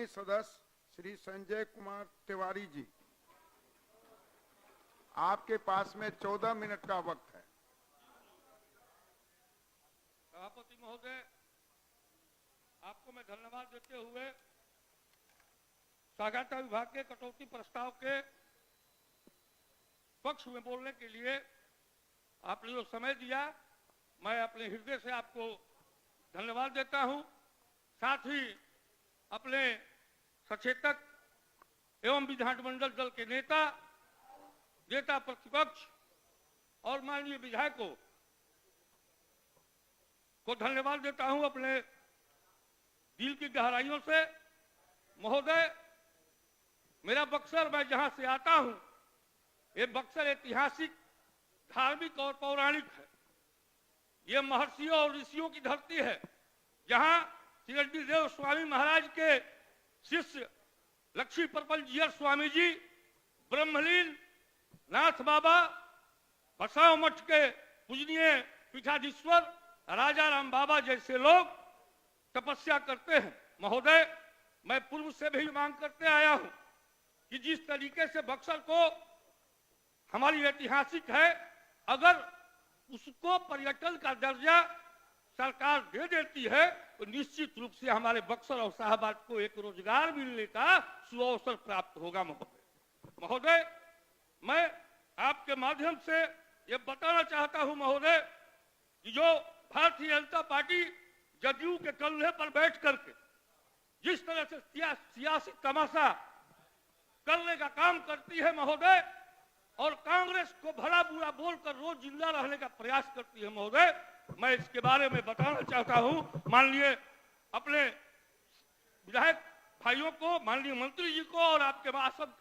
माननीय सदस्य श्री संजय कुमार तिवारी जी, आपके पास में 14 मिनट का वक्त है। सभापति महोदय, आपको मैं धन्यवाद देते हुए सहकारिता विभाग के कटौती प्रस्ताव के पक्ष में बोलने के लिए आपने जो समय दिया, मैं अपने हृदय से आपको धन्यवाद देता हूं। साथ ही अपने सचेतक एवं विधानमंडल दल के नेता प्रतिपक्ष और माननीय विधायकों को धन्यवाद देता हूं अपने दिल की गहराइयों से। महोदय, मेरा बक्सर, मैं जहां से आता हूं, ये बक्सर ऐतिहासिक, धार्मिक और पौराणिक है। ये महर्षियों और ऋषियों की धरती है, जहां श्री देव स्वामी महाराज के शिष्य लक्ष्मी पर्पल जीयर स्वामी जी, ब्रह्मलीन नाथ बाबा, बसाव मठ के पूजनीय पीठाधीश्वर राजा राम बाबा जैसे लोग तपस्या करते हैं। महोदय, मैं पूर्व से भी मांग करते आया हूं कि जिस तरीके से बक्सर को हमारी ऐतिहासिक है, अगर उसको पर्यटन का दर्जा सरकार दे देती है तो निश्चित रूप से हमारे बक्सर और शाहबाद को एक रोजगार मिलने का सुअवसर प्राप्त होगा। महोदय, मैं आपके माध्यम से ये बताना चाहता हूं महोदय कि जो भारतीय जनता पार्टी जदयू के कंधे पर बैठ करके जिस तरह से सियासी तमाशा करने का काम करती है महोदय, और कांग्रेस को भला बुरा बोलकर रोज जिंदा रहने का प्रयास करती है महोदय, मैं इसके बारे में बताना चाहता हूं माननीय अपने विधायक भाइयों को, माननीय मंत्री जी को और आपके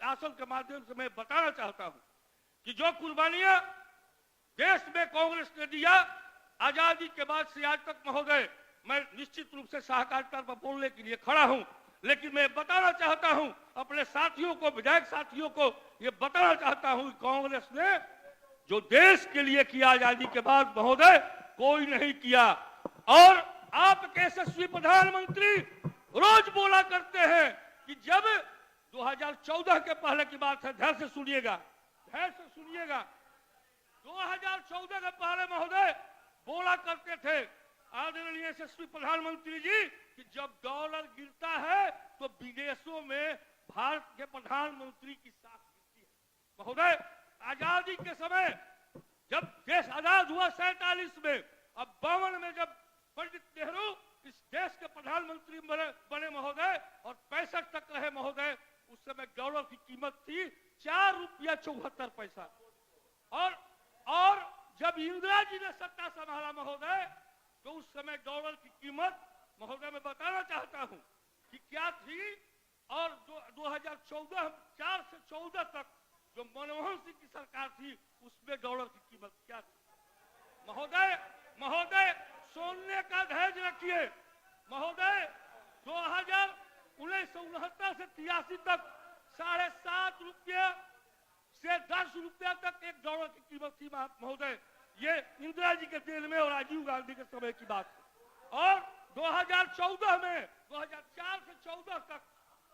आसन के माध्यम से मैं बताना चाहता हूं कि जो कुर्बानियां देश में कांग्रेस ने दिया आजादी के बाद से आज तक महोदय, मैं निश्चित रूप से सहकारिता पर बोलने के लिए खड़ा हूं, लेकिन मैं बताना चाहता हूं अपने साथियों को, विधायक साथियों को ये बताना चाहता हूं कि कांग्रेस ने जो देश के लिए किया आजादी के बाद महोदय, कोई नहीं किया। और आप यशस्वी प्रधानमंत्री रोज बोला करते हैं कि जब 2014 के पहले की बात है, ध्यान से सुनिएगा, 2014 के पहले महोदय बोला करते थे आदरणीय यशस्वी प्रधानमंत्री जी कि जब डॉलर गिरता है तो विदेशों में भारत के प्रधानमंत्री की साख गिरती है। महोदय, आजादी के समय जब देश आजाद हुआ 47 में, अब 52 में जब पंडित नेहरू इस देश के प्रधानमंत्री बने महोदय और 65 तक रहे महोदय, उस समय डॉलर की कीमत थी 4 रुपया 74 पैसा। और जब इंदिरा जी ने सत्ता संभाला महोदय, तो उस समय डॉलर की कीमत महोदय मैं बताना चाहता हूं कि क्या थी, और 2014 4 से 14 तक जो मनमोहन सिंह की सरकार थी उसमें डॉलर की कीमत क्या थी। महोदय सोने का धैर्य रखिए महोदय, 1969 से 83 तक 7.5 रुपये से 10 रुपया तक एक डॉलर की कीमत थी महोदय। ये इंदिरा जी के दिल में और राजीव गांधी के समय की बात है। और 2014 में 2004 से 14 तक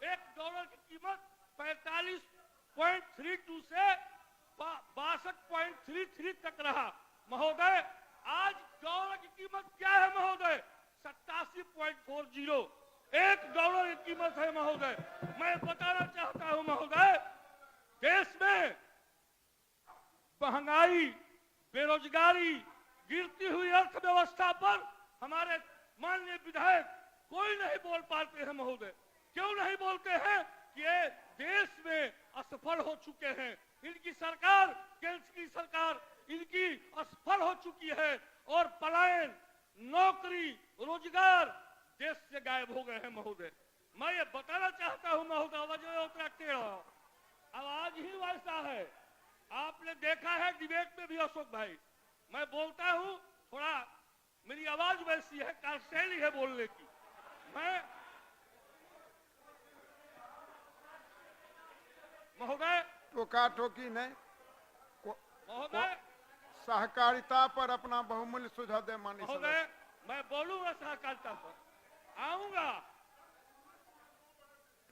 एक डॉलर की कीमत 45.32 से 62.33 तक रहा महोदय। आज डॉलर की कीमत क्या है महोदय? 87.40 एक डॉलर की कीमत है महोदय। मैं बताना चाहता हूं महोदय, देश में महंगाई, बेरोजगारी, गिरती हुई अर्थव्यवस्था पर हमारे माननीय विधायक कोई नहीं बोल पाते हैं महोदय। क्यों नहीं बोलते हैं कि ये देश में असफल हो चुके हैं, इनकी सरकार, केंद्र की सरकार इनकी असफल हो चुकी है और पलायन, नौकरी, रोजगार देश से गायब हो गए हैं महोदय। मैं ये बताना चाहता हूं महोदय, आवाज ही वैसा है। आपने देखा है डिबेट में भी अशोक भाई, मैं बोलता हूं, थोड़ा मेरी आवाज वैसी है, शैली है बोलने की। मैं महोदय टोका टोकी नहीं महोदय, सहकारिता पर अपना बहुमूल्य सुझाव दे माननीय महोदय, मैं बोलूंगा सहकारिता पर, आऊंगा।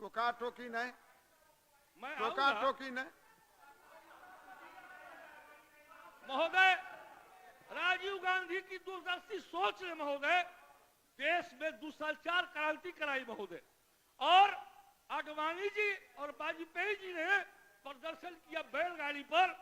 टोका टोकी नहीं, मैं टोका आऊंगा। टोकी नहीं। महोदय, राजीव गांधी की दूरदर्शी सोच ने महोदय देश में दूसराचार क्रांति कराई महोदय, और आडवाणी जी और वाजपेयी जी ने प्रदर्शन किया बैलगाड़ी पर,